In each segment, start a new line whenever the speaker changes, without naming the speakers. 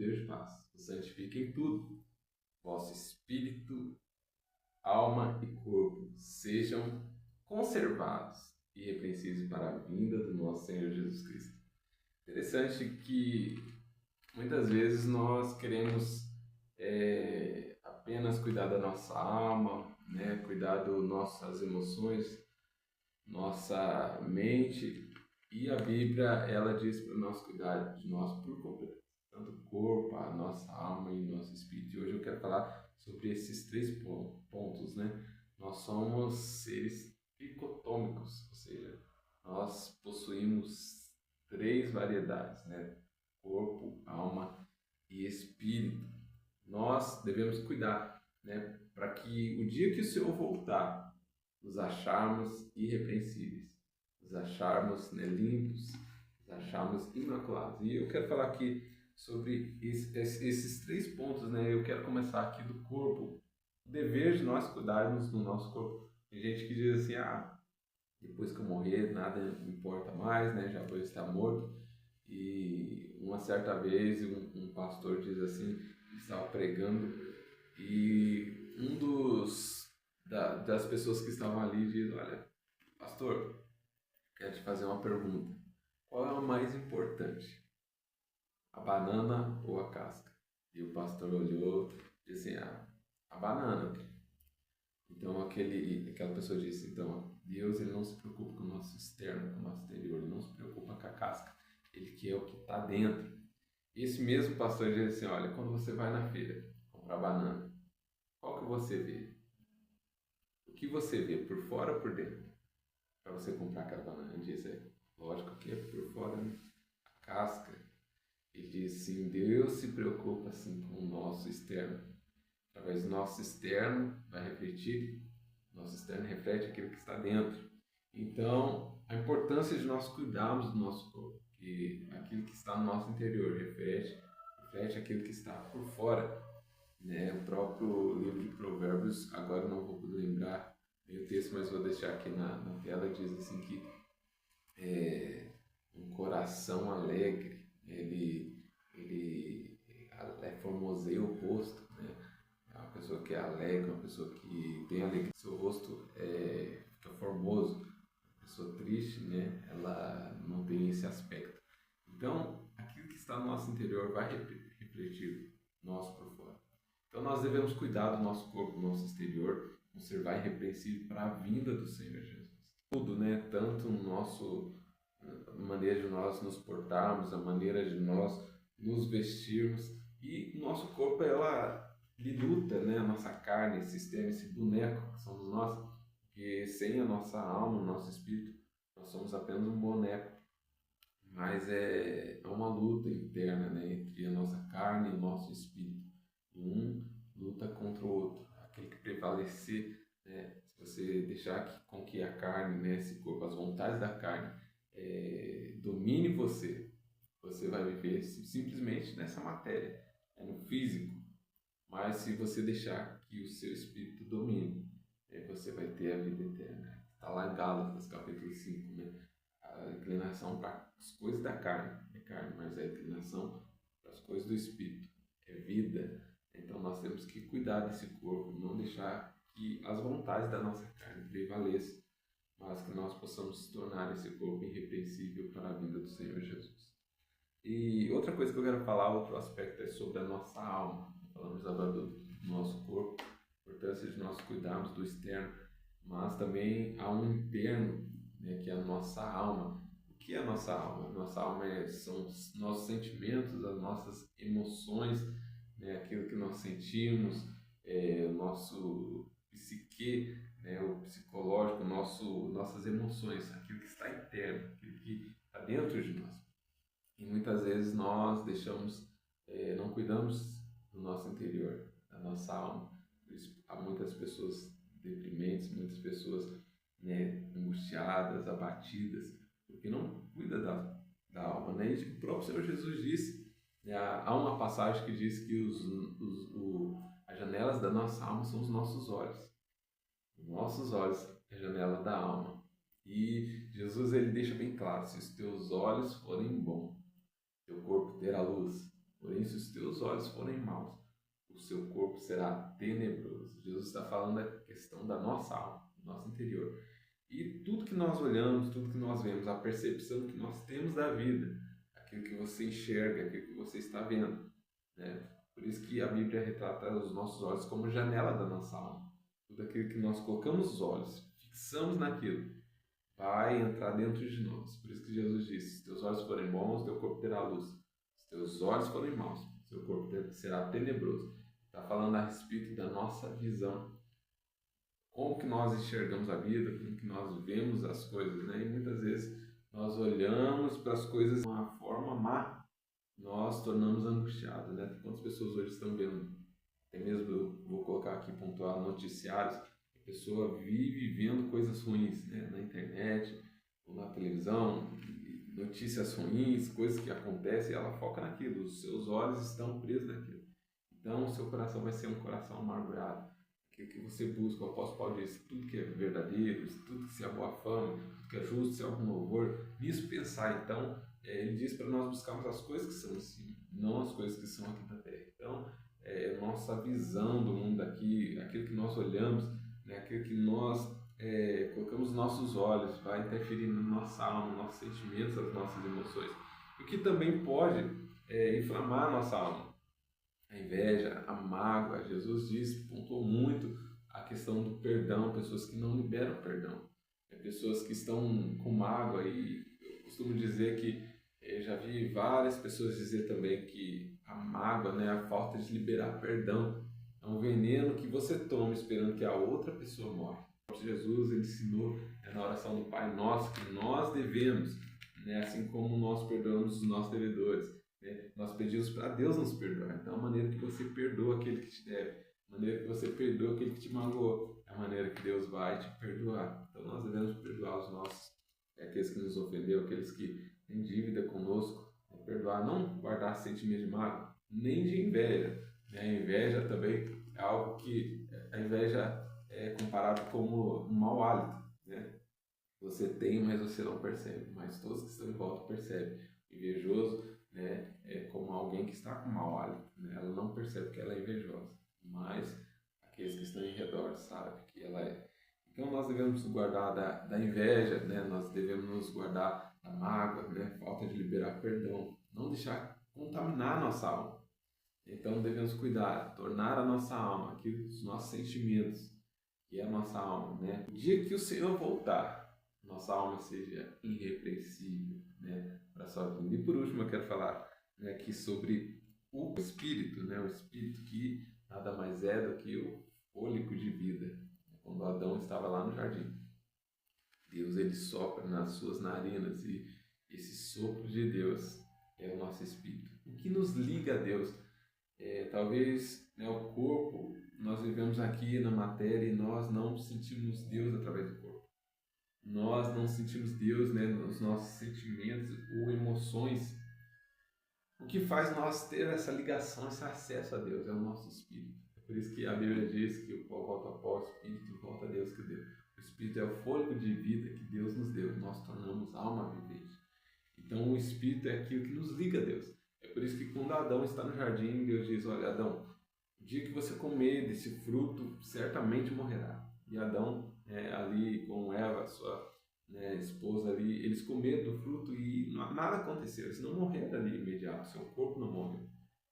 Deus de paz os santifique em tudo, vosso espírito, alma e corpo sejam conservados e irrepreensíveis para a vinda do nosso Senhor Jesus Cristo. Interessante que muitas vezes nós queremos apenas cuidar da nossa alma, né? Cuidar das nossas emoções, nossa mente, e a Bíblia ela diz para nós cuidar de nós por completo, tanto o corpo, a nossa alma e o nosso espírito. E hoje eu quero falar sobre esses três pontos, né? Nós somos seres dicotômicos, ou seja, nós possuímos três variedades, né? Corpo, alma e espírito. Nós devemos cuidar, né? Para que o dia que o Senhor voltar, nos acharmos irrepreensíveis, nos acharmos, né, limpos, nos acharmos imaculados. E eu quero falar aqui sobre esses três pontos, né? Eu quero começar aqui do corpo, o dever de nós cuidarmos do nosso corpo. Tem gente que diz assim, depois que eu morrer, nada importa mais, né? Já vou estar morto. E uma certa vez um pastor diz assim, estava pregando, e das pessoas que estavam ali diz, olha, pastor, quero te fazer uma pergunta. Qual é o mais importante? A banana ou a casca? E o pastor olhou e disse assim, a banana. Então aquela pessoa disse, então, Deus ele não se preocupa com o nosso externo, com o nosso exterior, ele não se preocupa com a casca, ele quer o que está dentro. Esse mesmo pastor disse assim, olha, quando você vai na feira comprar banana, qual que você vê? O que você vê, por fora ou por dentro? Para você comprar aquela banana. Ele disse, lógico que é por fora, né? A casca. Ele disse assim, Deus se preocupa assim com o nosso externo. Através do nosso externo vai refletir, nosso externo reflete aquilo que está dentro. Então, a importância de nós cuidarmos do nosso corpo, que aquilo que está no nosso interior reflete aquilo que está por fora, né? O próprio livro de Provérbios, agora não vou poder lembrar o texto, mas vou deixar aqui na tela, diz assim que um coração alegre, ele formoseia o rosto, né? É uma pessoa que é alegre, uma pessoa que tem alegria, seu rosto fica formoso. Uma pessoa triste, né? Ela não tem esse aspecto. Então, aquilo que está no nosso interior vai refletir nosso por fora. Então, nós devemos cuidar do nosso corpo, do nosso exterior, conservar irrepreensível para a vinda do Senhor Jesus. Tudo, né? Tanto a maneira de nós nos portarmos, a maneira de nós nos vestirmos, e o nosso corpo ele luta, né? A nossa carne, esse sistema, esse boneco que somos nós, que sem a nossa alma, o nosso espírito, nós somos apenas um boneco. Mas é uma luta interna, né? Entre a nossa carne e o nosso espírito. Um luta contra o outro. Aquele que prevalecer, né? Se você deixar com que a carne, né? Esse corpo, as vontades da carne domine você, você vai viver simplesmente nessa matéria, no físico. Mas se você deixar que o seu espírito domine, você vai ter a vida eterna. Está lá em Gálatas, capítulo 5, né? A inclinação para as coisas da carne é carne, mas a inclinação para as coisas do espírito é vida. Então nós temos que cuidar desse corpo, não deixar que as vontades da nossa carne prevaleçam, mas que nós possamos tornar esse corpo irrepreensível para a vinda do Senhor Jesus. E outra coisa que eu quero falar, outro aspecto, é sobre a nossa alma. Falamos agora do nosso corpo, a importância de nós cuidarmos do externo, mas também há um interno, né, que é a nossa alma. O que é a nossa alma? A nossa alma são os nossos sentimentos, as nossas emoções, né, aquilo que nós sentimos, o nosso psique, né, o psicológico, nossas emoções, aquilo que está interno, aquilo que está dentro de nós. E muitas vezes nós não cuidamos do nosso interior, da nossa alma. Por isso, há muitas pessoas deprimentes, muitas pessoas, né, angustiadas, abatidas, porque não cuida da alma, né? E o próprio Senhor Jesus disse, né, há uma passagem que diz que as janelas da nossa alma são os nossos olhos. Os nossos olhos é a janela da alma. E Jesus ele deixa bem claro, se os teus olhos forem bons, teu corpo terá luz. Porém, se os teus olhos forem maus, o seu corpo será tenebroso. Jesus está falando da questão da nossa alma, do nosso interior. E tudo que nós olhamos, tudo que nós vemos, a percepção que nós temos da vida, aquilo que você enxerga, aquilo que você está vendo, né? Por isso que a Bíblia retrata os nossos olhos como janela da nossa alma. Tudo aquilo que nós colocamos os olhos, fixamos naquilo, vai entrar dentro de nós. Por isso que Jesus disse: se teus olhos forem bons, teu corpo terá luz. Se teus olhos forem maus, seu corpo será tenebroso. Está falando a respeito da nossa visão. Como que nós enxergamos a vida, como que nós vemos as coisas, né? E muitas vezes nós olhamos para as coisas de uma forma má, nós tornamos angustiados, né? Quantas pessoas hoje estão vendo, até mesmo eu vou colocar aqui, pontuar noticiários, a pessoa vive vendo coisas ruins, né? Na internet ou na televisão, notícias ruins, coisas que acontecem, e ela foca naquilo, os seus olhos estão presos naquilo. Então o seu coração vai ser um coração amargurado. Aquilo que você busca, o apóstolo Paulo diz: tudo que é verdadeiro, tudo que se é boa fama, tudo que é justo, se é algum louvor, nisso pensar. Então, ele diz para nós buscarmos as coisas que são em cima, não as coisas que são aqui da terra. Então, nossa visão do mundo aqui, aquilo que nós olhamos, né, aquilo que nós colocamos nossos olhos, vai interferir na nossa alma, nos nossos sentimentos, nas nossas emoções. O que também pode inflamar a nossa alma. A inveja, a mágoa. Jesus pontuou muito a questão do perdão, pessoas que não liberam perdão, pessoas que estão com mágoa. E eu costumo dizer que eu já vi várias pessoas dizer também que a mágoa, né, a falta de liberar perdão, é um veneno que você toma esperando que a outra pessoa morre. Jesus ensinou na oração do Pai Nosso que nós devemos, né, assim como nós perdoamos os nossos devedores, nós pedimos para Deus nos perdoar. Então, a maneira que você perdoa aquele que te deve, a maneira que você perdoa aquele que te magoou, é a maneira que Deus vai te perdoar. Então, nós devemos perdoar os nossos, aqueles que nos ofendeu, aqueles que têm dívida conosco, perdoar, não guardar sentimento de mágoa, nem de inveja. A inveja também é algo que a inveja é comparado como um mau hálito, né? Você tem, mas você não percebe, mas todos que estão em volta percebem. Invejoso, né, é como alguém que está com mau hálito, né? Ela não percebe que ela é invejosa, mas aqueles que estão em redor sabem que ela é. Então nós devemos nos guardar da inveja, né? Nós devemos nos guardar da mágoa, né? Falta de liberar perdão, não deixar contaminar a nossa alma. Então devemos cuidar, tornar a nossa alma, aqui, os nossos sentimentos, que é a nossa alma, né? O dia que o Senhor voltar, nossa alma seja irrepreensível, né, para a sua vida. E por último eu quero falar, né, aqui sobre o Espírito, né, o Espírito que nada mais é do que o fôlego de vida. Quando Adão estava lá no jardim, Deus ele sopra nas suas narinas e esse sopro de Deus é o nosso Espírito. O que nos liga a Deus? Talvez, né, o corpo, nós vivemos aqui na matéria e nós não sentimos Deus através do corpo. Nós não sentimos Deus, né, nos nossos sentimentos ou emoções. O que faz nós ter essa ligação, esse acesso a Deus é o nosso Espírito. É por isso que a Bíblia diz que o pó volta ao pó, o Espírito volta a Deus que deu. O Espírito é o fôlego de vida que Deus nos deu. Nós tornamos alma vivente. Então o Espírito é aquilo que nos liga a Deus. É por isso que quando Adão está no jardim, Deus diz: olha, Adão, o dia que você comer desse fruto, certamente morrerá. E Adão, ali com Eva, sua esposa ali, eles comeram do fruto e nada aconteceu. Eles não morreram ali imediato, seu corpo não morreu.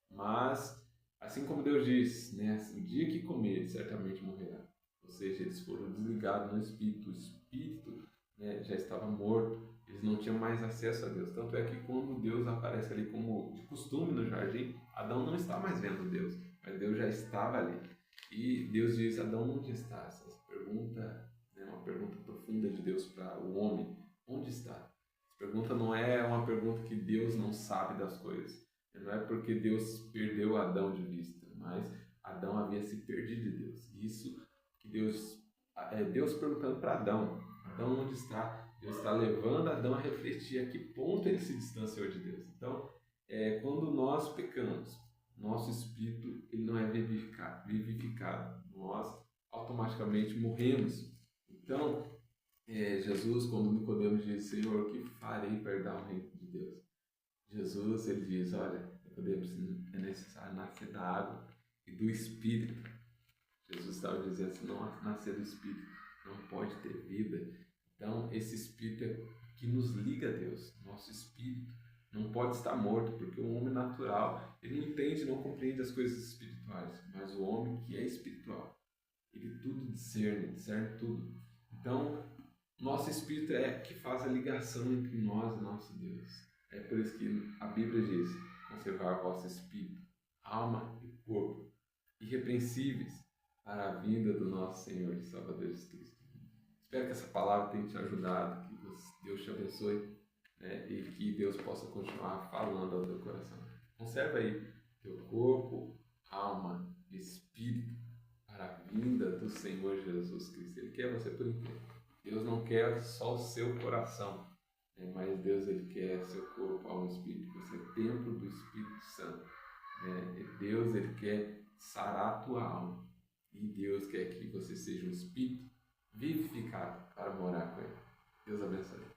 Mas, assim como Deus diz, né, o dia que comer, certamente morrerá. Ou seja, eles foram desligados no Espírito. O Espírito, né, já estava morto. Eles não tinham mais acesso a Deus. Tanto é que quando Deus aparece ali como de costume no jardim, Adão não está mais vendo Deus, mas Deus já estava ali. E Deus diz: Adão, onde estás? Essa pergunta é uma pergunta profunda de Deus para o homem. Onde está? Essa pergunta não é uma pergunta que Deus não sabe das coisas. Não é porque Deus perdeu Adão de vista, mas Adão havia se perdido de Deus. Isso que Deus perguntando para Adão: Adão, onde está? Deus está levando Adão a refletir a que ponto ele se distanciou de Deus. Então, quando nós pecamos, nosso espírito ele não é vivificado. Nós automaticamente morremos. Então, Jesus, quando Nicodemos diz: Senhor, o que farei para herdar o reino de Deus? Jesus, ele diz: olha, é poder é necessário nascer da água e do Espírito. Jesus estava dizendo assim, não nascer do Espírito não pode ter vida. Então esse Espírito é que nos liga a Deus. Nosso Espírito não pode estar morto, porque o homem natural, ele não entende, não compreende as coisas espirituais, mas o homem que é espiritual, ele tudo discerne tudo. Então, nosso Espírito é que faz a ligação entre nós e nosso Deus. É por isso que a Bíblia diz, conservar o vosso Espírito, alma e corpo, irrepreensíveis para a vinda do nosso Senhor e Salvador Jesus Cristo. Espero que essa palavra tenha te ajudado, que Deus te abençoe, né? E que Deus possa continuar falando ao teu coração. Conserva aí teu corpo, alma e espírito para a vinda do Senhor Jesus Cristo. Ele quer você por inteiro. Deus não quer só o seu coração, né? Mas Deus ele quer seu corpo, alma e espírito. Você é templo do Espírito Santo, né? E Deus ele quer sarar a tua alma. E Deus quer que você seja um espírito vivificado para morar com Ele. Deus abençoe.